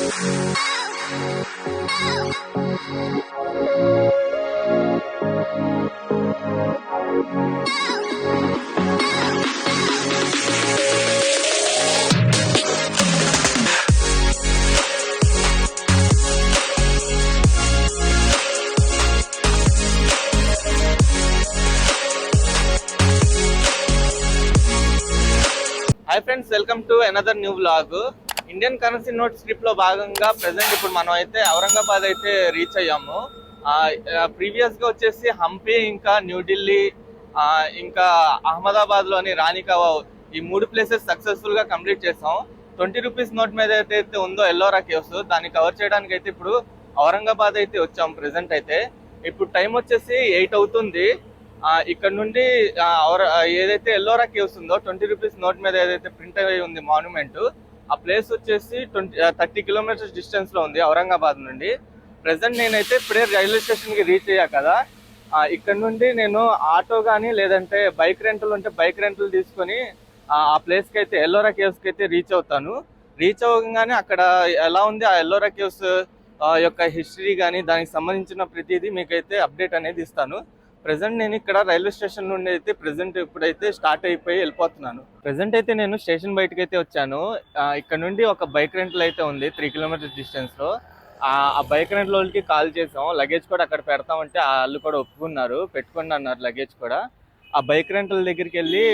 Hi friends, welcome to another new vlog. Indian currency notes trip లో భాగంగా present ఇప్పుడు మనం అయితే ఔరంగాబాద్ అయితే రీచ్ అయ్యాము. ప్రీవియస్ గా వచ్చేసి హంపి, ఇంకా న్యూఢిల్లీ, ఇంకా అహ్మదాబాద్ లోని రాణి కా వావ్, ఈ 3 ప్లేసెస్ సక్సెస్ఫుల్ గా కంప్లీట్ చేసాం. 20 రూపీస్ నోట్ మీద అయితే ఉందో ఎల్లోరా కేవ్స్, దాన్ని కవర్ చేయడానికి అయితే ఇప్పుడు ఔరంగాబాద్ అయితే వచ్చాం. ప్రెసెంట్ అయితే ఇప్పుడు టైం వచ్చేసి 8 అవుతుంది. ఇక్కడ నుండి ఏదైతే ఎల్లోరా కేవ్స్ ఉందో 20 రూపీస్ నోట్ మీద ఏదైతే ప్రింట్ అయి ఉంది మాన్యుమెంట్, ఆ ప్లేస్ వచ్చేసి 30 కిలోమీటర్స్ డిస్టెన్స్ లో ఉంది ఔరంగాబాద్ నుండి. ప్రెసెంట్ నేనైతే ఇప్పుడే రైల్వే స్టేషన్ కి రీచ్ అయ్యా కదా. ఇక్కడ నుండి నేను ఆటో కానీ లేదంటే బైక్ రెంటల్ ఉంటే బైక్ రెంటల్ తీసుకొని ఆ ప్లేస్ కి అయితే ఎల్లోరా కేవ్స్ కి అయితే రీచ్ అవుతాను. రీచ్ అవ్వగానే అక్కడ ఎలా ఉంది ఆ ఎల్లోరా కేవ్స్ యొక్క హిస్టరీ కానీ దానికి సంబంధించిన ప్రతిదీ మీకైతే అప్డేట్ అనేది ఇస్తాను. ప్రెసెంట్ నేను ఇక్కడ రైల్వే స్టేషన్ నుండి అయితే ఇప్పుడైతే స్టార్ట్ అయిపోయి వెళ్ళిపోతున్నాను. ప్రెసెంట్ అయితే నేను స్టేషన్ బయటకు అయితే వచ్చాను. ఇక్కడ నుండి ఒక బైక్ రెంటల్ అయితే ఉంది 3 కిలోమీటర్స్ డిస్టెన్స్ లో. ఆ బైక్ రెంటల్ వాళ్ళకి కాల్ చేసాం, లగేజ్ కూడా అక్కడ పెడతామంటే వాళ్ళు కూడా ఒప్పుకున్నారు, పెట్టుకోండి అన్నారు లగేజ్ కూడా. ఆ బైక్ రెంటల్ దగ్గరికి వెళ్ళి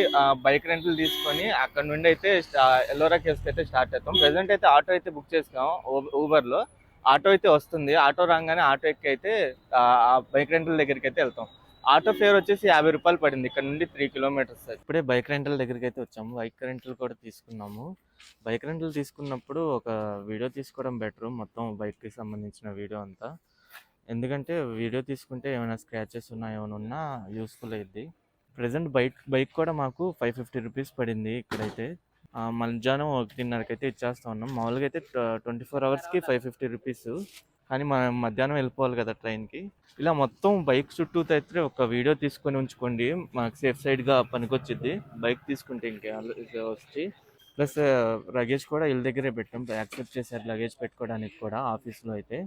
బైక్ రెంటల్ తీసుకొని అక్కడ నుండి అయితే ఎల్లోరా కేవ్స్కి అయితే స్టార్ట్ అవుతాం. ప్రెసెంట్ అయితే ఆటో అయితే బుక్ చేసుకున్నాం ఊబర్ లో. ఆటో అయితే వస్తుంది, ఆటో రాగానే ఆటో ఎక్కి అయితే ఆ బైక్ రెంటల్ దగ్గరికి అయితే వెళ్తాం. ఆటో ఫేర్ వచ్చేసి 50 రూపాయలు పడింది ఇక్కడ నుండి 3 కిలోమీటర్స్. ఇప్పుడే బైక్ రెంటల్ దగ్గరికి అయితే వచ్చాము, బైక్ రెంటల్ కూడా తీసుకున్నాము. బైక్ రెంటల్ తీసుకున్నప్పుడు ఒక వీడియో తీసుకోవడం బెటర్, మొత్తం బైక్కి సంబంధించిన వీడియో అంతా. ఎందుకంటే వీడియో తీసుకుంటే ఏమైనా స్క్రాచెస్ ఉన్నా ఏమైనా ఉన్నా యూస్ఫుల్ అయ్యిద్ది. ప్రజెంట్ బైక్ కూడా మాకు 550 రూపీస్ పడింది ఇక్కడైతే. మధ్యాహ్నం 1:30కి అయితే ఇచ్చేస్తా ఉన్నాం. మామూలుగా అయితే 24 అవర్స్కి 550 రూపీస్, కానీ మనం మధ్యాహ్నం వెళ్ళిపోవాలి కదా ట్రైన్కి. ఇలా మొత్తం బైక్ చుట్టూ అయితే ఒక వీడియో తీసుకొని ఉంచుకోండి, మనకు సేఫ్ సైడ్గా పనికొచ్చిద్ది. బైక్ తీసుకుంటే ఇంకా వచ్చి ప్లస్ లగేజ్ కూడా ఇళ్ళ దగ్గరే పెట్టాం, యాక్సెప్ట్ చేశారు లగేజ్ పెట్టుకోవడానికి కూడా ఆఫీస్లో అయితే.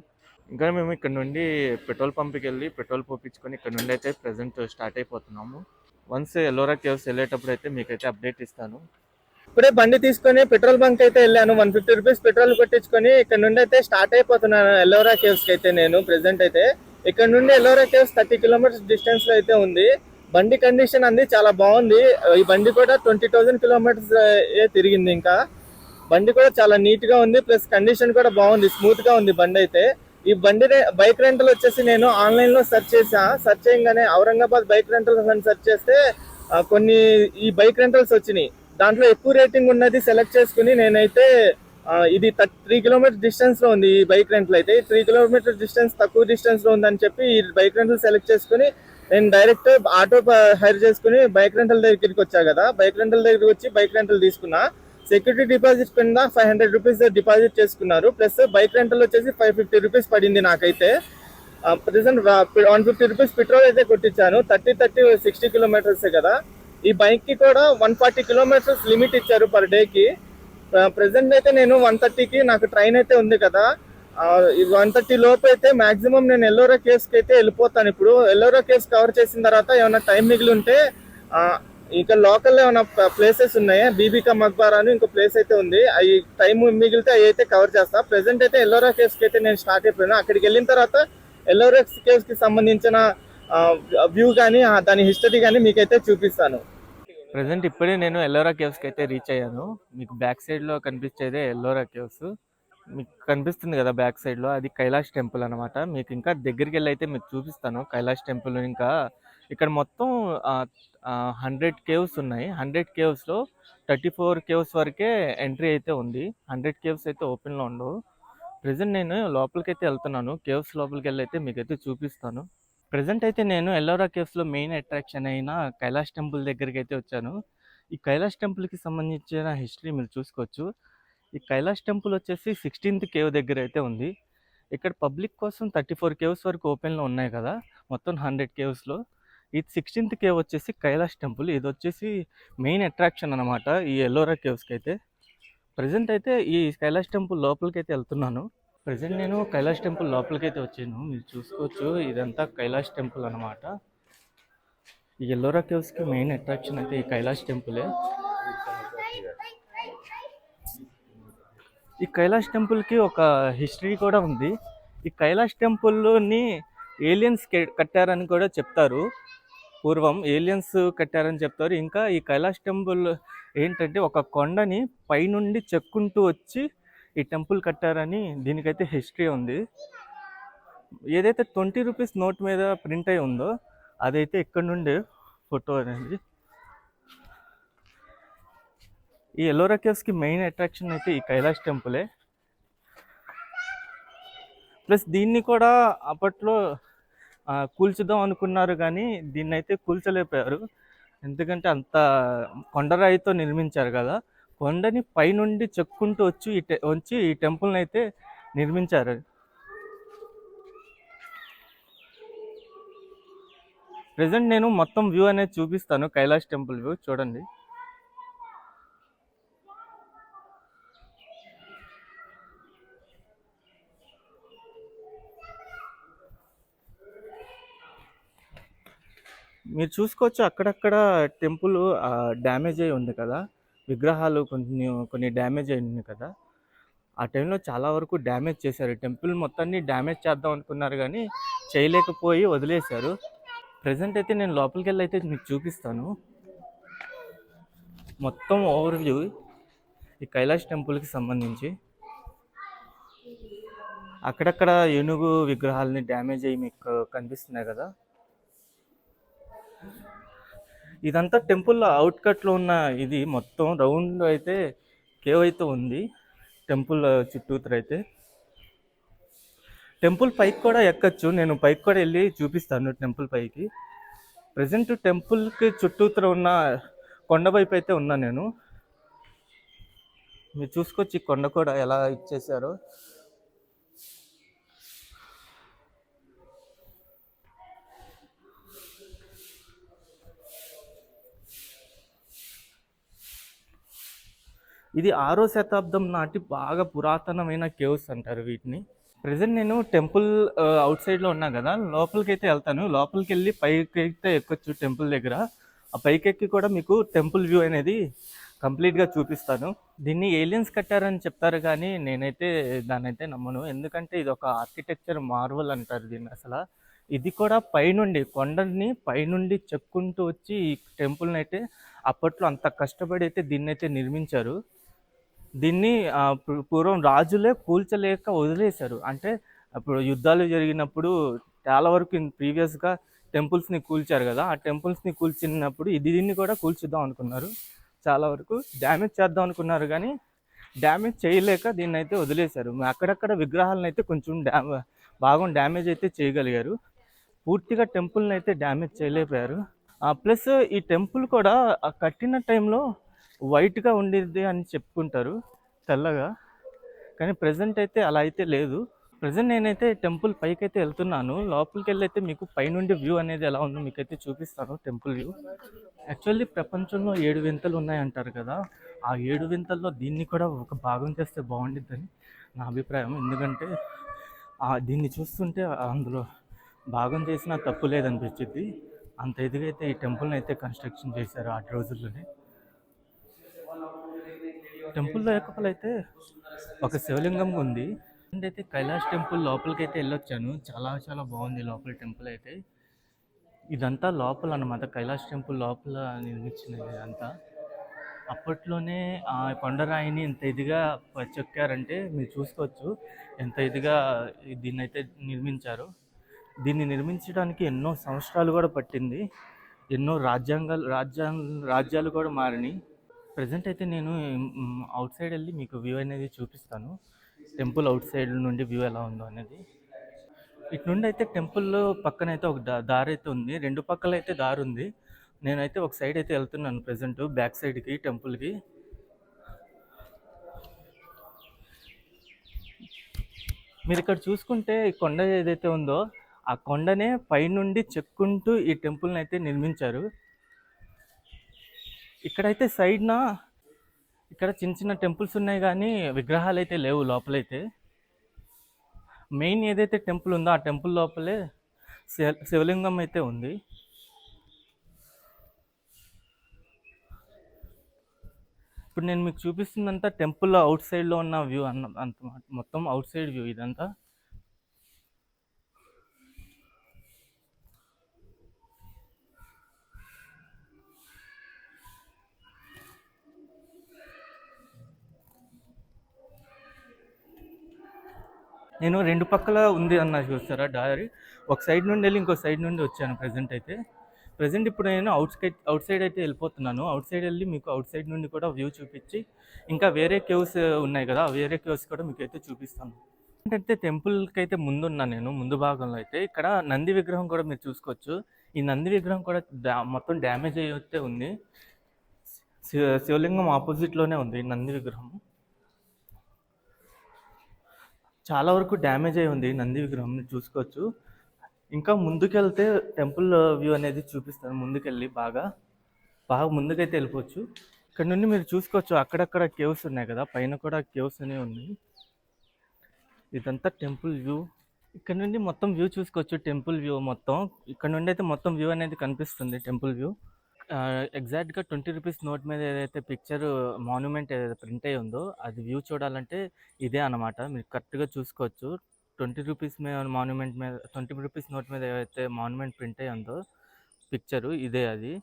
ఇంకా మేము ఇక్కడ నుండి పెట్రోల్ పంప్కి వెళ్ళి పెట్రోల్ పోపించుకొని ఇక్కడ నుండి అయితే ప్రజెంట్ స్టార్ట్ అయిపోతున్నాము. వన్స్ ఎల్లోరా కేవ్స్ వెళ్ళేటప్పుడు అయితే మీకైతే అప్డేట్ ఇస్తాను. ఇప్పుడే బండి తీసుకొని పెట్రోల్ బంక్ అయితే వెళ్ళాను. 150 రూపీస్ పెట్రోల్ కొట్టించుకొని ఇక్కడ నుండి అయితే స్టార్ట్ అయిపోతున్నాను ఎల్లోరా కేవ్స్కి అయితే. నేను ప్రెసెంట్ అయితే ఇక్కడ నుండి ఎల్లోరా కేవ్స్ 30 కిలోమీటర్స్ డిస్టెన్స్ లో అయితే ఉంది. బండి కండిషన్ అంది చాలా బాగుంది. ఈ బండి కూడా 20,000 కిలోమీటర్స్ తిరిగింది. ఇంకా బండి కూడా చాలా నీట్ గా ఉంది, ప్లస్ కండిషన్ కూడా బాగుంది, స్మూత్ గా ఉంది బండి అయితే. ఈ బండి బైక్ రెంటల్ వచ్చేసి నేను ఆన్లైన్ లో సెర్చ్ చేయగానే ఔరంగాబాద్ బైక్ రెంటల్ అని సెర్చ్ చేస్తే కొన్ని ఈ బైక్ రెంటల్స్ వచ్చినాయి. దాంట్లో ఎక్కువ రేటింగ్ ఉన్నది సెలెక్ట్ చేసుకుని నేనైతే ఇది 3 కిలోమీటర్ డిస్టెన్స్ లో ఉంది ఈ బైక్ రెంటల్ అయితే. 3 కిలోమీటర్ డిస్టెన్స్ తక్కువ డిస్టెన్స్ లో ఉందని చెప్పి ఈ బైక్ రెంటల్ సెలెక్ట్ చేసుకుని నేను డైరెక్ట్ ఆటో హైర్ చేసుకుని బైక్ రెంటల్ దగ్గరికి వచ్చా కదా. బైక్ రెంటల్ దగ్గరికి వచ్చి బైక్ రెంటల్ తీసుకున్నా. సెక్యూరిటీ డిపాజిట్ కింద 500 రూపీస్ డిపాజిట్ చేసుకున్నారు, ప్లస్ బైక్ రెంటల్ వచ్చేసి 550 రూపీస్ పడింది నాకైతే. ప్రెసెంట్ 150 రూపీస్ పెట్రోల్ అయితే కొట్టించాను. 60 కిలోమీటర్స్ కదా. ఈ బైక్ కి కూడా 140 కిలోమీటర్స్ లిమిట్ ఇచ్చారు పర్ డేకి. ప్రెసెంట్ అయితే నేను 130కి నాకు ట్రైన్ అయితే ఉంది కదా. 130 లోపు అయితే మాక్సిమం నేను ఎల్లోరా కేవ్స్ కి అయితే వెళ్ళిపోతాను. ఇప్పుడు ఎల్లోరా కేవ్స్ కవర్ చేసిన తర్వాత ఏమైనా టైం మిగిలి ఉంటే ఇంకా లోకల్లో ఏమైనా ప్లేసెస్ ఉన్నాయి, బీబీకా మక్బారా అని ఇంకో ప్లేస్ అయితే ఉంది, అవి టైం మిగిలితే అవి అయితే కవర్ చేస్తా. ప్రెసెంట్ అయితే ఎల్లోరా కేవ్స్ కి అయితే నేను స్టార్ట్ అయిపోయాను. అక్కడికి వెళ్ళిన తర్వాత ఎల్లోరా కేవ్స్ కి సంబంధించిన వ్యూ కానీ దాని హిస్టరీ కానీ మీకైతే చూపిస్తాను. ప్రెసెంట్ ఇప్పుడే నేను ఎల్లోరా కేవ్స్కి అయితే రీచ్ అయ్యాను. మీకు బ్యాక్ సైడ్లో కనిపించేదే ఎల్లోరా కేవ్స్, మీకు కనిపిస్తుంది కదా బ్యాక్ సైడ్లో, అది కైలాష్ టెంపుల్ అనమాట. మీకు ఇంకా దగ్గరికి వెళ్ళి అయితే మీకు చూపిస్తాను కైలాష్ టెంపుల్. ఇంకా ఇక్కడ మొత్తం 100 కేవ్స్ ఉన్నాయి. 100 కేవ్స్లో 34 కేవ్స్ వరకే ఎంట్రీ అయితే ఉంది. 100 కేవ్స్ అయితే ఓపెన్లో ఉండవు. ప్రెసెంట్ నేను లోపలికి అయితే వెళ్తున్నాను, కేవ్స్ లోపలికి వెళ్ళి అయితే మీకైతే చూపిస్తాను. ప్రెసెంట్ అయితే నేను ఎల్లోరా కేవ్స్లో మెయిన్ అట్రాక్షన్ అయిన కైలాష్ టెంపుల్ దగ్గరికి అయితే వచ్చాను. ఈ కైలాష్ టెంపుల్కి సంబంధించిన హిస్టరీ మీరు చూసుకోవచ్చు. ఈ కైలాష్ టెంపుల్ వచ్చేసి 16th కేవ్ దగ్గర అయితే ఉంది. ఇక్కడ పబ్లిక్ కోసం 34 కేవ్స్ వరకు ఓపెన్లో ఉన్నాయి కదా, మొత్తం 100 కేవ్స్లో. ఈ 16th కేవ్ వచ్చేసి కైలాష్ టెంపుల్. ఇది వచ్చేసి మెయిన్ అట్రాక్షన్ అనమాట ఈ ఎల్లోరా కేవ్స్కి అయితే. ప్రజెంట్ అయితే ఈ కైలాష్ టెంపుల్ లోపలికి అయితే వెళ్తున్నాను. ప్రజెంట్ నేను కైలాష్ టెంపుల్ లోపలికి అయితే వచ్చాను. మీరు చూసుకోవచ్చు, ఇదంతా కైలాష్ టెంపుల్ అన్నమాట. ఈ ఎల్లోరా కేవ్స్కి మెయిన్ అట్రాక్షన్ అయితే ఈ కైలాష్ టెంపులే. ఈ కైలాష్ టెంపుల్కి ఒక హిస్టరీ కూడా ఉంది. ఈ కైలాష్ టెంపుల్ని ఏలియన్స్ కట్టారని కూడా చెప్తారు. పూర్వం ఏలియన్స్ కట్టారని చెప్తారు. ఇంకా ఈ కైలాష్ టెంపుల్ ఏంటంటే ఒక కొండని పైనుండి చెక్కుంటూ వచ్చి ఈ టెంపుల్ కట్టారని దీనికైతే హిస్టరీ ఉంది. ఏదైతే 20 రూపీస్ నోట్ మీద ప్రింట్ అయి ఉందో అదైతే ఇక్కడ నుండి ఫోటో అనేది. ఈ ఎల్లోరా కేవ్స్కి మెయిన్ అట్రాక్షన్ అయితే ఈ కైలాష్ టెంపులే. ప్లస్ దీన్ని కూడా అప్పట్లో కూల్చుదాం అనుకున్నారు, కానీ దీన్ని అయితే కూల్చలేకపోయారు. ఎందుకంటే అంత కొండరాయితో నిర్మించారు కదా. కొండని పైనుండి చెక్కుంటూ వచ్చి ఈ టెంపుల్ని అయితే నిర్మించారు. ప్రెజెంట్ నేను మొత్తం వ్యూ అనేది చూపిస్తాను, కైలాష్ టెంపుల్ వ్యూ చూడండి. మీరు చూసుకోవచ్చు, అక్కడక్కడ టెంపుల్ డ్యామేజ్ అయి ఉంది కదా, విగ్రహాలు కొన్ని డ్యామేజ్ అయి ఉంది కదా. ఆ టైంలో చాలా వరకు డ్యామేజ్ చేశారు. టెంపుల్ మొత్తాన్ని డ్యామేజ్ చేద్దాం అనుకున్నారు, కానీ చేయలేకపోయి వదిలేశారు. ప్రజెంట్ అయితే నేను లోపలికి వెళ్ళి అయితే మీకు చూపిస్తాను మొత్తం ఓవర్ వ్యూ ఈ కైలాష్ టెంపుల్కి సంబంధించి. అక్కడక్కడ ఏనుగు విగ్రహాలని డ్యామేజ్ అయ్యి మీకు కనిపిస్తున్నాయి కదా. ఇదంతా టెంపుల్ అవుట్కట్లో ఉన్న ఇది మొత్తం రౌండ్ అయితే కేవ్ అయితే ఉంది టెంపుల్ చుట్టూతర అయితే. టెంపుల్ పైకి కూడా ఎక్కచ్చు, నేను పైకి కూడా వెళ్ళి చూపిస్తాను టెంపుల్ పైకి. ప్రజెంట్ టెంపుల్కి చుట్టూతర ఉన్న కొండ వైపు అయితే ఉన్నా నేను. మీరు చూసుకోవచ్చు ఈ కొండ కూడా ఎలా ఇచ్చేసారో. ఇది 6వ శతాబ్దం నాటి బాగా పురాతనమైన కేవ్స్ అంటారు వీటిని. ప్రజెంట్ నేను టెంపుల్ అవుట్ సైడ్లో ఉన్నా కదా, లోపలికి అయితే వెళ్తాను. లోపలికి వెళ్ళి పైకి అయితే ఎక్కొచ్చు టెంపుల్ దగ్గర. ఆ పైకి ఎక్కి కూడా మీకు టెంపుల్ వ్యూ అనేది కంప్లీట్గా చూపిస్తాను. దీన్ని ఏలియన్స్ కట్టారని చెప్తారు, కానీ నేనైతే దాన్ని అయితే నమ్మను. ఎందుకంటే ఇది ఒక ఆర్కిటెక్చర్ మార్వల్ అంటారు దీన్ని అసలు. ఇది కూడా పైనుండి కొండని పైనుండి చెక్కుంటూ వచ్చి ఈ టెంపుల్ని అయితే అప్పట్లో అంత కష్టపడి అయితే దీన్ని అయితే నిర్మించారు. దీన్ని పూర్వం రాజులే కూల్చలేక వదిలేశారు. అంటే అప్పుడు యుద్ధాలు జరిగినప్పుడు చాలా వరకు ప్రీవియస్గా టెంపుల్స్ని కూల్చారు కదా. ఆ టెంపుల్స్ని కూల్చినప్పుడు దీన్ని కూడా కూల్చుద్దాం అనుకున్నారు. చాలా వరకు డ్యామేజ్ చేద్దాం అనుకున్నారు, కానీ డ్యామేజ్ చేయలేక దీన్ని అయితే వదిలేశారు. అక్కడక్కడ విగ్రహాలను అయితే కొంచెం బాగా డ్యామేజ్ అయితే చేయగలిగారు. పూర్తిగా టెంపుల్ని అయితే డ్యామేజ్ చేయలేకపోయారు. ప్లస్ ఈ టెంపుల్ కూడా కట్టిన టైంలో వైట్గా ఉండేది అని చెప్పుకుంటారు, తెల్లగా. కానీ ప్రజెంట్ అయితే అలా అయితే లేదు. ప్రజెంట్ నేనైతే టెంపుల్ పైకి అయితే వెళ్తున్నాను. లోపలికి వెళ్ళి అయితే మీకు పైనుండి వ్యూ అనేది ఎలా ఉందో మీకైతే చూపిస్తాను టెంపుల్ వ్యూ. యాక్చువల్లీ ప్రపంచంలో 7 వింతలు ఉన్నాయంటారు కదా. ఆ 7 వింతల్లో దీన్ని కూడా ఒక భాగం చేస్తే బాగుండిద్దని నా అభిప్రాయం. ఎందుకంటే దీన్ని చూస్తుంటే అందులో భాగం చేసినా తప్పు లేదనిపించింది. అంత ఇదిగా అయితే ఈ టెంపుల్ని అయితే కన్స్ట్రక్షన్ చేశారు ఆ రోజుల్లోనే. టెంపుల్ లోపల అయితే ఒక శివలింగం ఉంది. అయితే కైలాష్ టెంపుల్ లోపలికి అయితే వెళ్ళొచ్చాను. చాలా చాలా బాగుంది లోపల టెంపుల్ అయితే. ఇదంతా లోపల అన్నమాట, కైలాష్ టెంపుల్ లోపల నిర్మించినది ఇదంతా. అప్పట్లోనే ఆ కొండరాయిని ఎంత ఇదిగా చెక్కారంటే మీరు చూసుకోవచ్చు ఎంత ఇదిగా దీన్ని అయితే నిర్మించారు. దీన్ని నిర్మించడానికి ఎన్నో సంవత్సరాలు కూడా పట్టింది. ఎన్నో రాజ్యాలు కూడా మారినాయి. ప్రజెంట్ అయితే నేను అవుట్ సైడ్ వెళ్ళి మీకు వ్యూ అనేది చూపిస్తాను. టెంపుల్ అవుట్ సైడ్ నుండి వ్యూ ఎలా ఉందో అనేది. ఇటు నుండి అయితే టెంపుల్ పక్కన అయితే ఒక దారి అయితే ఉంది. 2 పక్కల అయితే దారి ఉంది. నేనైతే ఒక సైడ్ అయితే వెళ్తున్నాను ప్రజెంట్, బ్యాక్ సైడ్కి టెంపుల్కి. మీరు ఇక్కడ చూసుకుంటే ఈ కొండ ఏదైతే ఉందో ఆ కొండనే పైనుండి చెక్కుంటూ ఈ టెంపుల్ని అయితే నిర్మించారు. ఇక్కడైతే సైడ్న ఇక్కడ చిన్న చిన్న టెంపుల్స్ ఉన్నాయి కానీ విగ్రహాలు అయితే లేవు లోపలైతే. మెయిన్ ఏదైతే టెంపుల్ ఉందో ఆ టెంపుల్ లోపలే శివలింగం అయితే ఉంది. ఇప్పుడు నేను మీకు చూపిస్తుందంతా టెంపుల్ అవుట్ సైడ్లో ఉన్న వ్యూ అంత మొత్తం అవుట్ సైడ్ వ్యూ ఇదంతా. నేను రెండు పక్కల ఉంది అన్న చూస్తారా దారి, ఒక సైడ్ నుండి వెళ్ళి ఇంకో సైడ్ నుండి వచ్చాను. ప్రజెంట్ ఇప్పుడు నేను అవుట్ సైడ్ అయితే వెళ్ళిపోతున్నాను. అవుట్ సైడ్ వెళ్ళి మీకు అవుట్ సైడ్ నుండి కూడా వ్యూ చూపించి ఇంకా వేరే కేవ్స్ ఉన్నాయి కదా, వేరే కేవ్స్ కూడా మీకు అయితే చూపిస్తాను. ఏంటంటే టెంపుల్కి అయితే ముందున్నాను నేను, ముందు భాగంలో అయితే ఇక్కడ నంది విగ్రహం కూడా మీరు చూసుకోవచ్చు. ఈ నంది విగ్రహం కూడా మొత్తం డ్యామేజ్ అయితే ఉంది. శివలింగం ఆపోజిట్లోనే ఉంది నంది విగ్రహం. చాలా వరకు డ్యామేజ్ అయి ఉంది నంది విగ్రహం, మీరు చూసుకోవచ్చు. ఇంకా ముందుకెళ్తే టెంపుల్ వ్యూ అనేది చూపిస్తాను. ముందుకెళ్ళి బాగా ముందుకైతే వెళ్ళిపోవచ్చు. ఇక్కడ నుండి మీరు చూసుకోవచ్చు అక్కడక్కడ కేవ్స్ ఉన్నాయి కదా, పైన కూడా కేవ్స్ అనేవి ఉన్నాయి. ఇదంతా టెంపుల్ వ్యూ. ఇక్కడ నుండి మొత్తం వ్యూ చూసుకోవచ్చు, టెంపుల్ వ్యూ మొత్తం. ఇక్కడ నుండి అయితే మొత్తం వ్యూ అనేది కనిపిస్తుంది టెంపుల్ వ్యూ. ఎగ్జాక్ట్గా 20 రూపీస్ నోట్ మీద ఏదైతే పిక్చర్ మాన్యుమెంట్ ఏదైతే ప్రింట్ అయ్యి ఉందో అది వ్యూ చూడాలంటే ఇదే అనమాట. మీరు కరెక్ట్గా చూసుకోవచ్చు. 20 రూపీస్ మాన్యుమెంట్ మీద 20 రూపీస్ నోట్ మీద ఏదైతే మాన్యుమెంట్ ప్రింట్ అయ్యి ఉందో పిక్చరు ఇదే అది.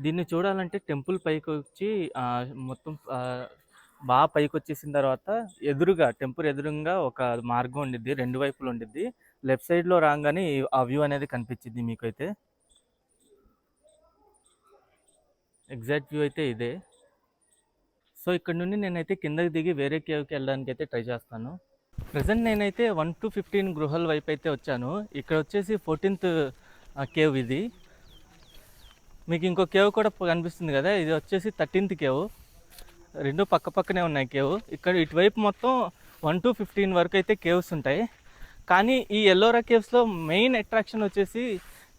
దీన్ని చూడాలంటే టెంపుల్ పైకి వచ్చి మొత్తం బాగా పైకి వచ్చేసిన తర్వాత టెంపుల్ ఎదురుగా ఒక మార్గం ఉండిద్ది, రెండు వైపులు ఉండిద్ది. లెఫ్ట్ సైడ్లో రాగానే ఆ వ్యూ అనేది కనిపించింది మీకైతే. ఎగ్జాక్ట్ వ్యూ అయితే ఇదే. సో ఇక్కడ నుండి నేనైతే కిందకి దిగి వేరే కేవ్కి వెళ్ళడానికి అయితే ట్రై చేస్తాను. ప్రజెంట్ నేనైతే 1 to 15 గృహాల వైపు అయితే వచ్చాను. ఇక్కడ వచ్చేసి 14th కేవ్ ఇది. మీకు ఇంకో కేవ్ కూడా కనిపిస్తుంది కదా, ఇది వచ్చేసి 13th కేవ్. రెండు పక్క పక్కనే ఉన్నాయి కేవ్. ఇక్కడ ఇటువైపు మొత్తం 1 to 15 వరకు అయితే కేవ్స్ ఉంటాయి. కానీ ఈ ఎల్లోరా కేవ్స్లో మెయిన్ అట్రాక్షన్ వచ్చేసి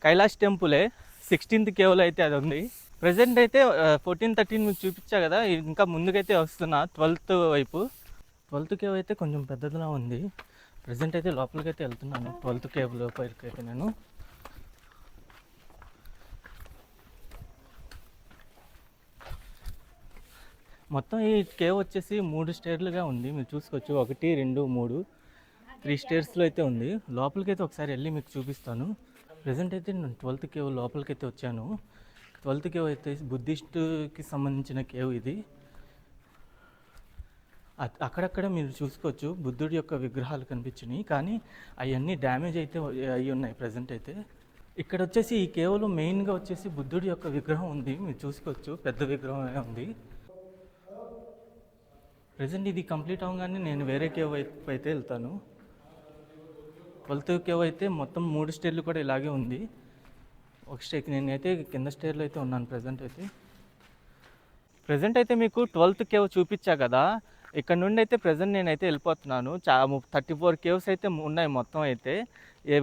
కైలాష్ టెంపులే. 16th కేవ్లో అయితే అది ఉంది. ప్రజెంట్ అయితే 14, 13 మీకు చూపించా కదా, ఇంకా ముందుకైతే వస్తున్నా 12th వైపు. 12th కేవ్ అయితే కొంచెం పెద్దదిలా ఉంది. ప్రజెంట్ అయితే లోపలికి అయితే వెళ్తున్నాను 12th కేవ్ లోపలికి అయితే నేను. మొత్తం ఈ కేవ్ వచ్చేసి 3 స్టేర్లుగా ఉంది, మీరు చూసుకోవచ్చు. 1, 2, 3 3 స్టేర్స్లో అయితే ఉంది. లోపలికి అయితే ఒకసారి వెళ్ళి మీకు చూపిస్తాను. ప్రజెంట్ అయితే నేను 12th కేవ్ లోపలికి అయితే వచ్చాను. 12th కేవ్ అయితే బుద్ధిస్ట్కి సంబంధించిన కేవ్ ఇది. అక్కడక్కడ మీరు చూసుకోవచ్చు బుద్ధుడి యొక్క విగ్రహాలు కనిపించినాయి, కానీ అవన్నీ డ్యామేజ్ అయితే అయి ఉన్నాయి ప్రజెంట్ అయితే. ఇక్కడ వచ్చేసి ఈ కేవ్లో మెయిన్గా వచ్చేసి బుద్ధుడి యొక్క విగ్రహం ఉంది, మీరు చూసుకోవచ్చు. పెద్ద విగ్రహం ఉంది. ప్రజెంట్ ఇది కంప్లీట్ అవ్వగానే నేను వేరే కేవ్ వైపు అయితే వెళ్తాను. 12th కేవ్ అయితే మొత్తం 3 స్టేర్లు కూడా ఇలాగే ఉంది. ఒక స్టేర్ నేనైతే కింద స్టేర్లో అయితే ఉన్నాను ప్రజెంట్ అయితే మీకు 12th కేవ్ చూపించా కదా, ఇక్కడ నుండి అయితే ప్రజెంట్ నేనైతే వెళ్ళిపోతున్నాను. 34 కేవ్స్ అయితే ఉన్నాయి మొత్తం అయితే.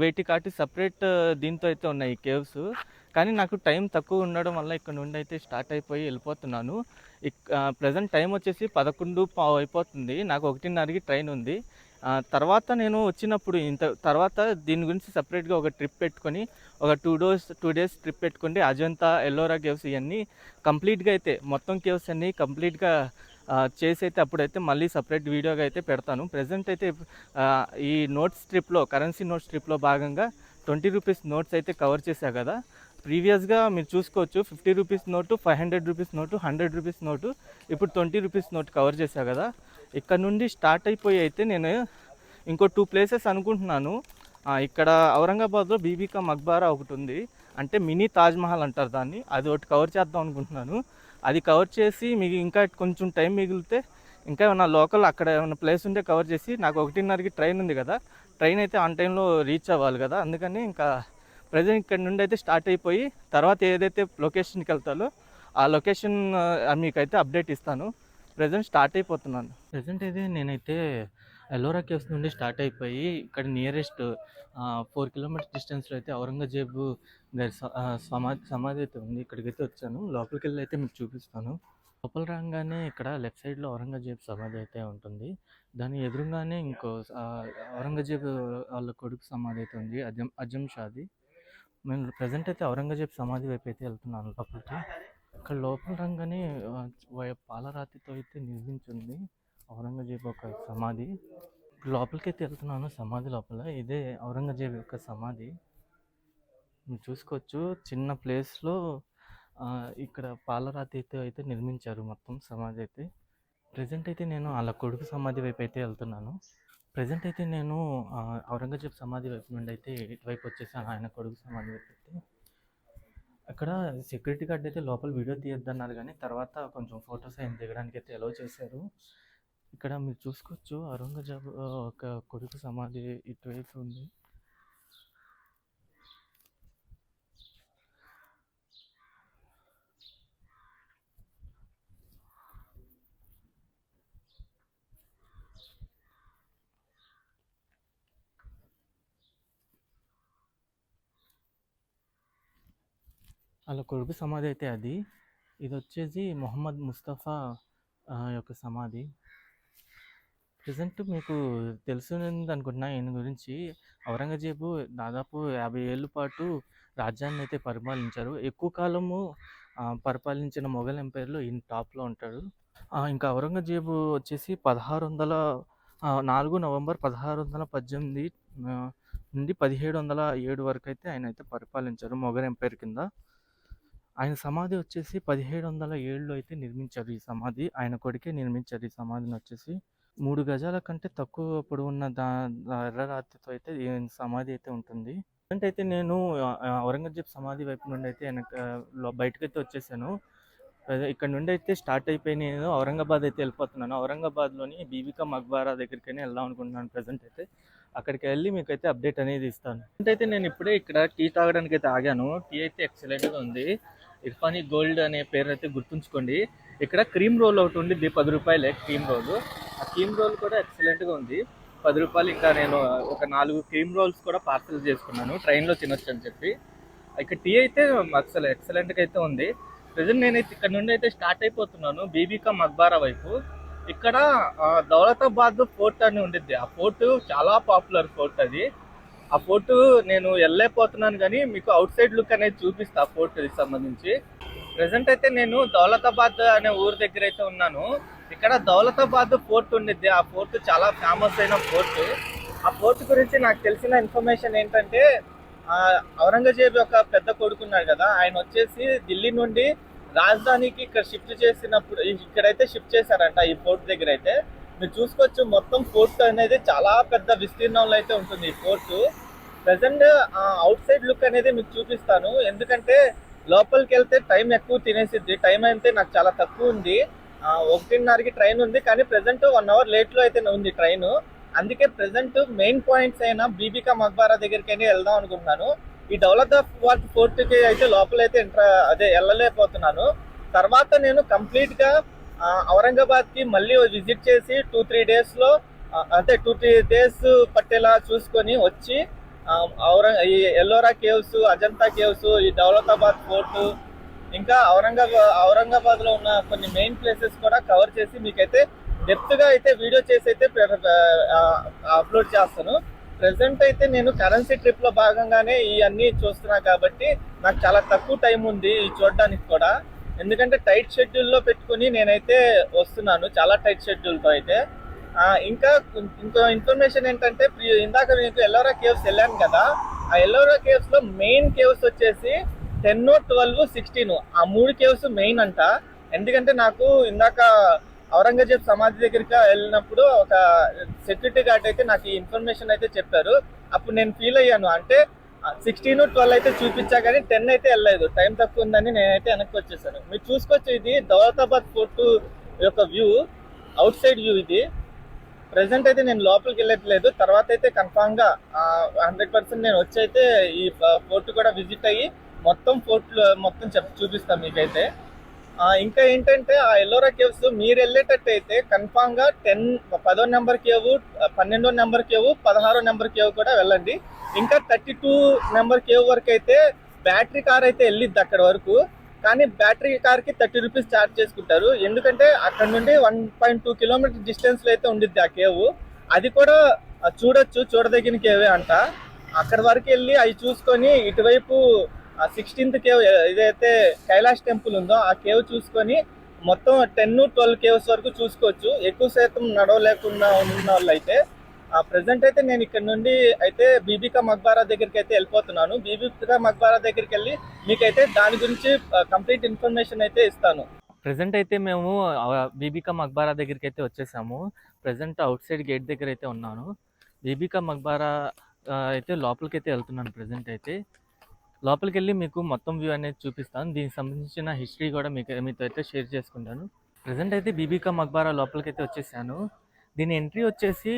వేటి కాటి సపరేట్ దీంతో అయితే ఉన్నాయి ఈ కేవ్స్. కానీ నాకు టైం తక్కువ ఉండడం వల్ల ఇక్కడ నుండి అయితే స్టార్ట్ అయిపోయి వెళ్ళిపోతున్నాను. ప్రజెంట్ టైం వచ్చేసి 11:15 అయిపోతుంది. నాకు 1:30కి ట్రైన్ ఉంది. తర్వాత నేను వచ్చినప్పుడు తర్వాత దీని గురించి సపరేట్గా ఒక ట్రిప్ పెట్టుకొని ఒక 2 డేస్ ట్రిప్ పెట్టుకుంటే అజంతా, ఎల్లోరా కేవ్స్ ఇవన్నీ కంప్లీట్గా అయితే మొత్తం కేవ్స్ అన్నీ కంప్లీట్గా చేసి అయితే అప్పుడైతే మళ్ళీ సపరేట్ వీడియోగా అయితే పెడతాను. ప్రజెంట్ అయితే ఈ కరెన్సీ నోట్స్ ట్రిప్లో భాగంగా 20 రూపీస్ నోట్స్ అయితే కవర్ చేశా కదా. ప్రీవియస్గా మీరు చూసుకోవచ్చు 50 rupees note, 500 rupees note, 100 rupees note, ఇప్పుడు 20 రూపీస్ నోటు కవర్ చేశా కదా. ఇక్కడ నుండి స్టార్ట్ అయిపోయి అయితే నేను ఇంకో 2 ప్లేసెస్ అనుకుంటున్నాను. ఇక్కడ ఔరంగాబాద్లో బీబీ కా మక్బారా ఒకటి ఉంది, అంటే మినీ తాజ్మహల్ అంటారు దాన్ని. అది ఒకటి కవర్ చేద్దాం అనుకుంటున్నాను. అది కవర్ చేసి మీకు ఇంకా కొంచెం టైం మిగిలితే ఇంకా ఏమన్నా లోకల్ అక్కడ ఏమైనా ప్లేస్ ఉంటే కవర్ చేసి, నాకు 1:30కి ట్రైన్ ఉంది కదా, ట్రైన్ అయితే ఆన్ టైంలో రీచ్ అవ్వాలి కదా, అందుకని ఇంకా ప్రజెంట్ ఇక్కడ నుండి అయితే స్టార్ట్ అయిపోయి తర్వాత ఏదైతే లొకేషన్కి వెళ్తాలో ఆ లొకేషన్ మీకైతే అప్డేట్ ఇస్తాను. ప్రజెంట్ స్టార్ట్ అయిపోతున్నాను. ప్రజెంట్ అయితే నేనైతే ఎల్లోరా కేవ్స్ నుండి స్టార్ట్ అయిపోయి ఇక్కడ నియరెస్ట్ 4 కిలోమీటర్స్ డిస్టెన్స్లో అయితే ఔరంగజేబు గారి సమాధి అయితే ఉంది, ఇక్కడికైతే వచ్చాను. లోపలికి వెళ్ళి అయితే మీకు చూపిస్తాను. లోపల రాగానే ఇక్కడ లెఫ్ట్ సైడ్‌లో ఔరంగజేబు సమాధి అయితే ఉంటుంది. దాని ఎదురుంగానే ఔరంగజేబు వాళ్ళ కొడుకు సమాధి అయితే ఉంది. అజం షాది. నేను ప్రెజెంట్ అయితే ఔరంగజేబు సమాధి వైపు అయితే వెళ్తున్నాను లోపలికి. ఇక్కడ లోపల రాగానే పాలరాతితో అయితే నిర్మించింది ఔరంగజేబు ఒక సమాధి. లోపలికైతే వెళ్తున్నాను సమాధి లోపల. ఇదే ఔరంగజేబు యొక్క సమాధి. మీరు చూసుకోవచ్చు చిన్న ప్లేస్‌లో ఇక్కడ పాలరాతితో అయితే నిర్మించారు మొత్తం సమాధి అయితే. ప్రెజెంట్ అయితే నేను ఆళ్ళ కొడుకు సమాధి వైపు అయితే వెళ్తున్నాను. ప్రెజెంట్ అయితే నేను ఔరంగజేబు సమాధి వైపు నుండి అయితే ఇటువైపు వచ్చేసాను ఆయన కొడుకు సమాధి వైపు అయితే. అక్కడ సెక్యూరిటీ గార్డ్ అయితే లోపల వీడియో తీయొద్దన్నారు కానీ తర్వాత కొంచెం ఫొటోస్ అవి దిగడానికి అయితే అలౌ చేశారు. ఇక్కడ మీరు చూసుకోవచ్చు ఔరంగజేబు ఒక కొడుకు సమాధి ఇటువైపు ఉంది. వాళ్ళ కొడుకు సమాధి అయితే అది. ఇది వచ్చేసి మొహమ్మద్ ముస్తఫా యొక్క సమాధి. ప్రెజెంట్ మీకు తెలిసింది అనుకుంటున్నా ఈయన గురించి. ఔరంగజేబు దాదాపు 50 ఏళ్ళ పాటు రాజ్యాన్ని అయితే పరిపాలించారు. ఎక్కువ కాలము పరిపాలించిన మొఘల్ ఎంపైర్‌లో ఈయన టాప్‌లో ఉంటాడు. ఇంకా ఔరంగజేబు వచ్చేసి 4 నవంబర్ 1618 నుండి 1707 వరకు అయితే ఆయన అయితే పరిపాలించారు మొఘల్ ఎంపైర్ కింద. ఆయన సమాధి వచ్చేసి 1707లో అయితే నిర్మించారు ఈ సమాధి. ఆయన కొడుకే నిర్మించారు ఈ సమాధిని వచ్చేసి. 3 గజాల కంటే తక్కువ పొడవున్న ఎర్ర రాతితో అయితే ఈయన సమాధి అయితే ఉంటుంది. ప్రజెంట్ అయితే నేను ఔరంగజేబు సమాధి వైపు నుండి అయితే బయటకైతే వచ్చేసాను. ఇక్కడ నుండి అయితే స్టార్ట్ అయిపోయి నేను ఔరంగాబాద్ అయితే వెళ్ళిపోతున్నాను. ఔరంగాబాద్‌లోని బీబీ కా మక్బారా దగ్గరికైనా వెళ్దాం అనుకుంటున్నాను ప్రెజెంట్ అయితే. అక్కడికి వెళ్ళి మీకైతే అప్డేట్ అనేది ఇస్తాను. అయితే నేను ఇప్పుడే ఇక్కడ టీ తాగడానికి అయితే ఆగాను. టీ అయితే ఎక్సలెంట్‌గా ఉంది. ఇర్ఫానీ గోల్డ్ అనే పేరు అయితే గుర్తుంచుకోండి. ఇక్కడ క్రీమ్ రోల్ ఒకటి ఉండిద్ది ₹10 క్రీమ్ రోల్. ఆ క్రీమ్ రోల్ కూడా ఎక్సలెంట్‌గా ఉంది. ₹10. ఇంకా నేను ఒక 4 క్రీమ్ రోల్స్ కూడా పార్సల్ చేసుకున్నాను ట్రైన్‌లో తినొచ్చు అని చెప్పి. ఇక్కడ టీ అయితే అసలు ఎక్సలెంట్‌గా అయితే ఉంది. ప్రెజెంట్ నేనైతే ఇక్కడ నుండి అయితే స్టార్ట్ అయిపోతున్నాను బీబీ కా మక్బారా వైపు. ఇక్కడ దౌలతాబాద్ ఫోర్ట్ అని ఉండిద్ది. ఆ ఫోర్ట్ చాలా పాపులర్ ఫోర్ట్ అది. ఆ ఫోర్ట్ నేను వెళ్ళలేకపోతున్నాను కానీ మీకు అవుట్ సైడ్ లుక్ అనేది చూపిస్తా ఆ ఫోర్ట్కి సంబంధించి. ప్రెజెంట్ అయితే నేను దౌలతాబాద్ అనే ఊరు దగ్గర అయితే ఉన్నాను. ఇక్కడ దౌలతాబాద్ ఫోర్ట్ ఉండిద్ది. ఆ ఫోర్ట్ చాలా ఫేమస్ అయిన ఫోర్ట్. ఆ ఫోర్ట్ గురించి నాకు తెలిసిన ఇన్ఫర్మేషన్ ఏంటంటే ఔరంగజేబు యొక్క పెద్ద కొడుకున్నాడు కదా, ఆయన వచ్చేసి ఢిల్లీ నుండి రాజధానికి ఇక్కడ షిఫ్ట్ చేసినప్పుడు ఇక్కడైతే షిఫ్ట్ చేశారంట ఈ ఫోర్ట్ దగ్గర అయితే. మీరు చూసుకోవచ్చు మొత్తం ఫోర్ట్ అనేది చాలా పెద్ద విస్తీర్ణంలో అయితే ఉంటుంది ఈ fort. Present out side look అనేది మీకు చూపిస్తాను. ఎందుకంటే లోపలికి వెళ్తే టైం ఎక్కువ తినేసిద్ది. టైం అయితే నాకు చాలా తక్కువ ఉంది. 1:30కి ట్రైన్ ఉంది కానీ ప్రెజెంట్ 1 అవర్ లేట్లో అయితే ఉంది ట్రైన్. అందుకే ప్రెజెంట్ మెయిన్ పాయింట్స్ అయినా బీబీ కా మక్బారా దగ్గరికి వెళ్దాం అనుకుంటున్నాను. ఈ దౌలతాబాద్ ఫోర్ట్కి అయితే లోపలైతే వెళ్ళలేకపోతున్నాను. తర్వాత నేను కంప్లీట్గా ఔరంగాబాద్కి మళ్ళీ విజిట్ చేసి 2-3 డేస్లో అంటే 2-3 డేస్ పట్టేలా చూసుకొని వచ్చి ఈ ఎల్లోరా కేవ్స్, అజంతా కేవ్స్, ఈ దౌలతాబాద్ ఫోర్ట్, ఇంకా ఔరంగాబాద్లో ఉన్న కొన్ని మెయిన్ ప్లేసెస్ కూడా కవర్ చేసి మీకైతే డెప్త్గా అయితే వీడియో చేసి అయితే అప్లోడ్ చేస్తాను. ప్రెసెంట్ అయితే నేను కరెన్సీ ట్రిప్లో భాగంగానే ఇవన్నీ చూస్తున్నా కాబట్టి నాకు చాలా తక్కువ టైం ఉంది ఈ చూడడానికి కూడా. ఎందుకంటే టైట్ షెడ్యూల్లో పెట్టుకుని నేనైతే వస్తున్నాను, చాలా టైట్ షెడ్యూల్తో అయితే. ఇంకా ఇంకో ఇన్ఫర్మేషన్ ఏంటంటే ఇందాక మీకు ఎల్లోరా కేవ్స్ వెళ్ళాను కదా, ఆ ఎల్లోరా కేవ్స్లో మెయిన్ కేవ్స్ వచ్చేసి 10, 12, 16 ఆ 3 కేవ్స్ మెయిన్ అంట. ఎందుకంటే నాకు ఇందాక ఔరంగజేబు సమాధి దగ్గరికి వెళ్ళినప్పుడు ఒక సెక్యూరిటీ గార్డ్ అయితే నాకు ఈ ఇన్ఫర్మేషన్ అయితే చెప్పారు. అప్పుడు నేను ఫీల్ అయ్యాను. అంటే 16, 12 అయితే చూపించా కానీ 10 అయితే వెళ్ళలేదు, టైం తక్కువ ఉందని నేనైతే వెనక్కి వచ్చేసాను. మీరు చూసుకోవచ్చు ఇది దౌలతాబాద్ ఫోర్ట్ యొక్క వ్యూ, అవుట్ సైడ్ వ్యూ ఇది. ప్రెసెంట్ అయితే నేను లోపలికి వెళ్ళట్లేదు. తర్వాత అయితే కన్ఫామ్గా 100% నేను వచ్చి అయితే ఈ ఫోర్ట్ కూడా విజిట్ అయ్యి మొత్తం ఫోర్ట్ మొత్తం చూపిస్తాను మీకైతే. ఇంకా ఏంటంటే ఆ ఎల్లోరా కేవ్స్ మీరు వెళ్ళేటట్టు అయితే కన్ఫామ్గా 10వ నెంబర్ కేవ్, 12వ నెంబర్ కేవ్, 16వ నెంబర్ కేవ్ కూడా వెళ్ళండి. ఇంకా 32 నెంబర్ కేవ్ వరకు అయితే బ్యాటరీ కార్ అయితే వెళ్ళిద్ది అక్కడ వరకు. కానీ బ్యాటరీ కార్కి 30 రూపీస్ ఛార్జ్ చేసుకుంటారు. ఎందుకంటే అక్కడ నుండి 1.2 కిలోమీటర్ డిస్టెన్స్లో అయితే ఉండిద్ది ఆ కేవ్. అది కూడా చూడొచ్చు, చూడదగిన కేవే అంట. అక్కడ వరకు వెళ్ళి అవి చూసుకొని ఇటువైపు 16th కేవ్ ఏదైతే కైలాష్ టెంపుల్ ఉందో ఆ కేవ్ చూసుకొని మొత్తం 10-12 కేవ్స్ వరకు చూసుకోవచ్చు. ఎక్కువ శాతం నడవలేకుండా ఉన్న వాళ్ళు అయితే. ప్రెసెంట్ అయితే నేను ఇక్కడ నుండి అయితే బీబీకా మక్బారా దగ్గరికి అయితే వెళ్ళిపోతున్నాను. బీబీకా మక్బారా దగ్గరికి వెళ్ళి మీకైతే దాని గురించి కంప్లీట్ ఇన్ఫర్మేషన్ అయితే ఇస్తాను. ప్రెసెంట్ అయితే మేము బీబీకా మక్బారా దగ్గరికి అయితే వచ్చేసాము. ప్రెసెంట్ అవుట్ సైడ్ గేట్ దగ్గర అయితే ఉన్నాను. బీబీకా మక్బారా అయితే లోపలికి అయితే వెళ్తున్నాను. ప్రెసెంట్ అయితే లోపలికి వెళ్ళి మీకు మొత్తం వ్యూ అనేది చూపిస్తాను. దీనికి సంబంధించిన హిస్టరీ కూడా మీతో అయితే షేర్ చేసుకుంటాను. ప్రెసెంట్ అయితే బీబీకా మక్బారా లోపలికి అయితే వచ్చేసాను. దీని ఎంట్రీ వచ్చేసి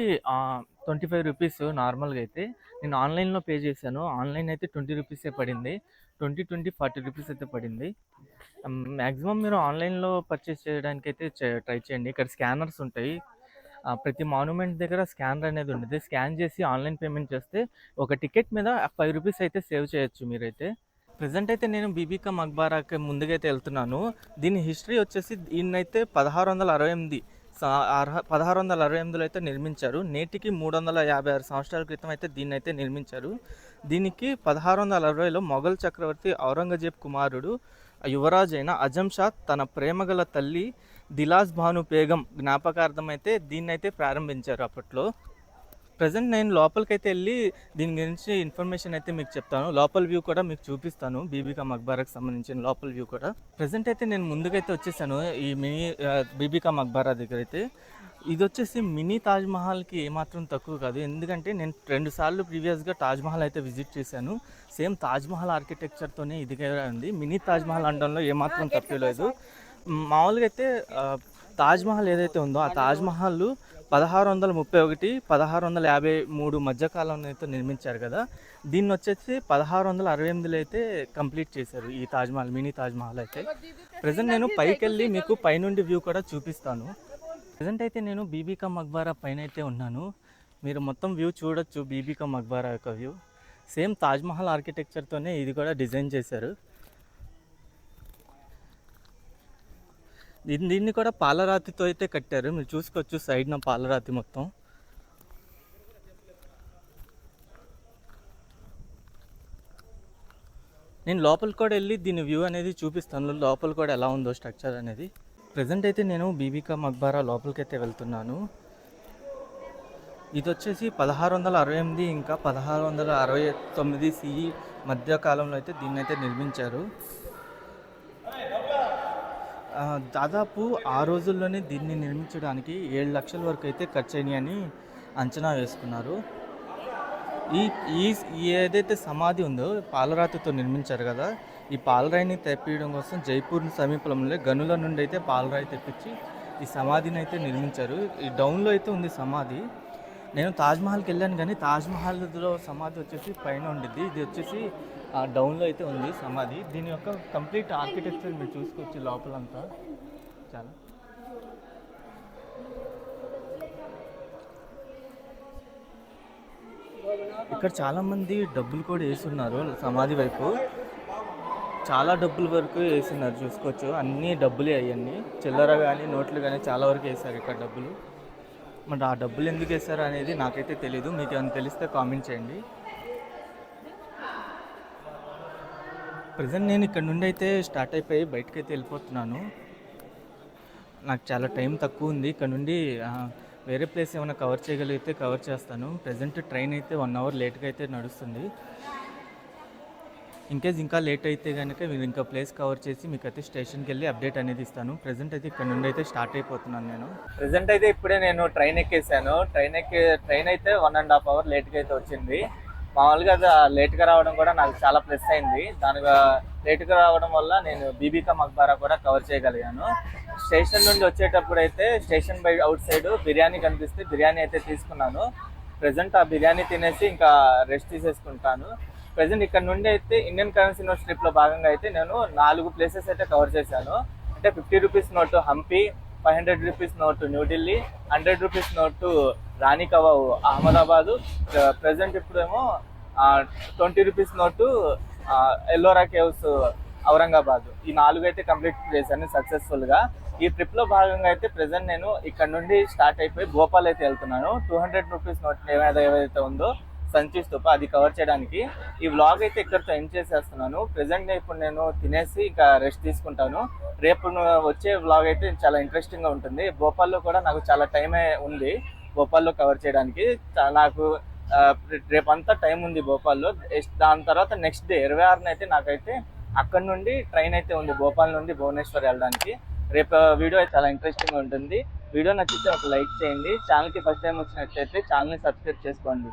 25 రూపీస్ నార్మల్గా అయితే. నేను ఆన్లైన్లో పే చేశాను. ఆన్లైన్ అయితే 20 రూపీసే పడింది. 40 రూపీస్ అయితే పడింది. మ్యాక్సిమం మీరు ఆన్లైన్లో పర్చేస్ చేయడానికి అయితే ట్రై చేయండి. ఇక్కడ స్కానర్స్ ఉంటాయి. ప్రతి మాన్యుమెంట్ దగ్గర స్కానర్ అనేది ఉంటుంది. స్కాన్ చేసి ఆన్లైన్ పేమెంట్ చేస్తే ఒక టికెట్ మీద 5 రూపీస్ అయితే సేవ్ చేయొచ్చు మీరైతే. ప్రజెంట్ అయితే నేను బీబీకా మక్బారాకి ముందుకైతే వెళ్తున్నాను. దీని హిస్టరీ వచ్చేసి దీన్నైతే 1668లో అయితే నిర్మించారు. నేటికి 356 సంవత్సరాల క్రితం అయితే దీన్ని అయితే నిర్మించారు. దీనికి 1660లో మొఘల్ చక్రవర్తి ఔరంగజేబ్ కుమారుడు యువరాజు అయిన అజం షా తన ప్రేమగల తల్లి దిలాస్ భాను బేగం జ్ఞాపకార్థం అయితే దీన్ని అయితే ప్రారంభించారు అప్పట్లో. ప్రజెంట్ నేను లోపలికైతే వెళ్ళి దీని గురించి ఇన్ఫర్మేషన్ అయితే మీకు చెప్తాను. లోపల వ్యూ కూడా మీకు చూపిస్తాను. బీబీకా మక్బారాకి సంబంధించిన లోపల వ్యూ కూడా. ప్రజెంట్ అయితే నేను ముందుకైతే వచ్చేసాను ఈ మినీ బీబీకా మక్బారా దగ్గర అయితే. ఇది వచ్చేసి మినీ తాజ్మహల్కి ఏమాత్రం తక్కువ కాదు. ఎందుకంటే నేను 2 సార్లు ప్రీవియస్గా తాజ్మహల్ అయితే విజిట్ చేశాను. సేమ్ తాజ్మహల్ ఆర్కిటెక్చర్తోనే ఇది కూడా ఉంది. మినీ తాజ్మహల్ అనడంలో ఏమాత్రం తక్కువ లేదు. మామూలుగా అయితే తాజ్మహల్ ఏదైతే ఉందో ఆ తాజ్మహల్ 1631, 1653 మధ్యకాలంలో అయితే నిర్మించారు కదా. దీన్ని వచ్చేసి 1668లో అయితే కంప్లీట్ చేశారు ఈ తాజ్మహల్, మినీ తాజ్మహల్ అయితే. ప్రజెంట్ నేను పైకి వెళ్ళి మీకు పైనుండి వ్యూ కూడా చూపిస్తాను. ప్రజెంట్ అయితే నేను బీబీకా మక్బారా పైన అయితే ఉన్నాను. మీరు మొత్తం వ్యూ చూడొచ్చు. బీబీకా మక్బారా యొక్క వ్యూ సేమ్ తాజ్మహల్ ఆర్కిటెక్చర్తోనే ఇది కూడా డిజైన్ చేశారు. దీన్ని కూడా పాలరాతితో అయితే కట్టారు. మీరు చూసుకోవచ్చు సైడ్న పాలరాతి మొత్తం. నేను లోపలికి కూడా వెళ్ళి దీని వ్యూ అనేది చూపిస్తాను. లోపల కూడా ఎలా ఉందో స్ట్రక్చర్ అనేది. ప్రజెంట్ అయితే నేను బీబీకా మక్బారా లోపలికి అయితే వెళ్తున్నాను. ఇది వచ్చేసి 1668 ఇంకా 1669 CE మధ్య కాలంలో అయితే దీన్ని అయితే నిర్మించారు. దాదాపు ఆ రోజుల్లోనే దీన్ని నిర్మించడానికి 7 లక్షల వరకు అయితే ఖర్చు అయినాయని అంచనా వేసుకున్నారు. ఈ ఏదైతే సమాధి ఉందో పాలరాతితో నిర్మించారు కదా. ఈ పాలరాయిని తెప్పియడం కోసం జైపూర్ సమీపంలో గనుల నుండి అయితే పాలరాయి తెప్పించి ఈ సమాధిని అయితే నిర్మించారు. ఈ డౌన్లో అయితే ఉంది సమాధి. నేను తాజ్మహల్కి వెళ్ళాను కానీ తాజ్మహల్లో సమాధి వచ్చేసి పైన ఉండిద్ది. ఇది వచ్చేసి డౌన్లో అయితే ఉంది సమాధి. దీని యొక్క కంప్లీట్ ఆర్కిటెక్చర్ మీరు చూసుకోవచ్చు లోపలంతా. చాలా ఇక్కడ చాలామంది డబ్బులు కూడా వేస్తున్నారు సమాధి వైపు. చాలా డబ్బుల వరకు వేస్తున్నారు చూసుకోవచ్చు. అన్నీ డబ్బులే అవన్నీ. చిల్లర కానీ నోట్లు కానీ చాలా వరకు వేశారు ఇక్కడ డబ్బులు. మరి ఆ డబ్బులు ఎందుకు వేస్తారు అనేది నాకైతే తెలీదు. మీకు ఏమైనా తెలిస్తే కామెంట్ చేయండి. ప్రజెంట్ నేను ఇక్కడ నుండి అయితే స్టార్ట్ అయిపోయి బయటకు అయితే వెళ్ళిపోతున్నాను. నాకు చాలా టైం తక్కువ ఉంది. ఇక్కడ నుండి వేరే ప్లేస్ ఏమైనా కవర్ చేయగలిగితే కవర్ చేస్తాను. ప్రజెంట్ ట్రైన్ అయితే 1 అవర్ లేట్గా అయితే నడుస్తుంది. ఇన్కేస్ ఇంకా లేట్ అయితే కనుక మీరు ఇంకా ప్లేస్ కవర్ చేసి మీకు అయితే స్టేషన్కి వెళ్ళి అప్డేట్ అనేది ఇస్తాను. ప్రజెంట్ అయితే ఇక్కడ నుండి అయితే స్టార్ట్ అయిపోతున్నాను నేను. ప్రజెంట్ అయితే ఇప్పుడే నేను ట్రైన్ ఎక్కేసాను. ట్రైన్ అయితే 1.5 అవర్ లేట్గా అయితే వచ్చింది. మామూలుగా లేట్గా రావడం కూడా నాకు చాలా ప్లస్ అయింది. దానిగా లేట్గా రావడం వల్ల నేను బీబీకా మక్బారా కూడా కవర్ చేయగలిగాను. స్టేషన్ నుండి వచ్చేటప్పుడు అయితే station by out side biryani కనిపిస్తే బిర్యానీ అయితే తీసుకున్నాను. ప్రజెంట్ ఆ బిర్యానీ తినేసి ఇంకా రెస్ట్ తీసేసుకుంటాను. ప్రజెంట్ ఇక్కడ నుండి అయితే ఇండియన్ కరెన్సీ నోట్ ట్రిప్లో భాగంగా అయితే నేను 4 ప్లేసెస్ అయితే కవర్ చేశాను. అంటే 50 rupees note Hampi, 500 rupees note New Delhi, 100 rupees note Rani Ki Vav Ahmedabad. Present ఇప్పుడేమో 20 rupees note Ellora caves Aurangabad, ఈ 4 అయితే కంప్లీట్ చేశాను సక్సెస్ఫుల్ గా. ఈ ట్రిప్ లో భాగంగా అయితే ప్రెసెంట్ నేను ఇక్కడ నుండి స్టార్ట్ అయిపోయి భోపాల్ అయితే వెళ్తున్నాను. 200 రూపీస్ నోట్ ఏదైతే ఉందో సంచి స్తూప, అది కవర్ చేయడానికి ఈ వ్లాగ్ అయితే ఇక్కడితో ఎండ్ చేసేస్తున్నాను. ప్రెసెంట్ ఇప్పుడు నేను తినేసి ఇంకా రెస్ట్ తీసుకుంటాను. రేపు వచ్చే వ్లాగ్ అయితే చాలా ఇంట్రెస్టింగ్ గా ఉంటుంది. భోపాల్లో కూడా నాకు చాలా టైమే ఉంది భోపాల్లో కవర్ చేయడానికి. నాకు రేపంతా టైం ఉంది భోపాల్లో. దాని తర్వాత నెక్స్ట్ డే 26న అయితే నాకైతే అక్కడ నుండి ట్రైన్ అయితే ఉంది భోపాల్ నుండి భువనేశ్వర్ వెళ్ళడానికి. రేపు వీడియో అయితే చాలా ఇంట్రెస్టింగ్ గా ఉంటుంది. వీడియో నచ్చితే ఒక లైక్ చేయండి. ఛానల్కి ఫస్ట్ టైం వచ్చినట్లయితే ఛానల్ని సబ్స్క్రైబ్ చేసుకోండి.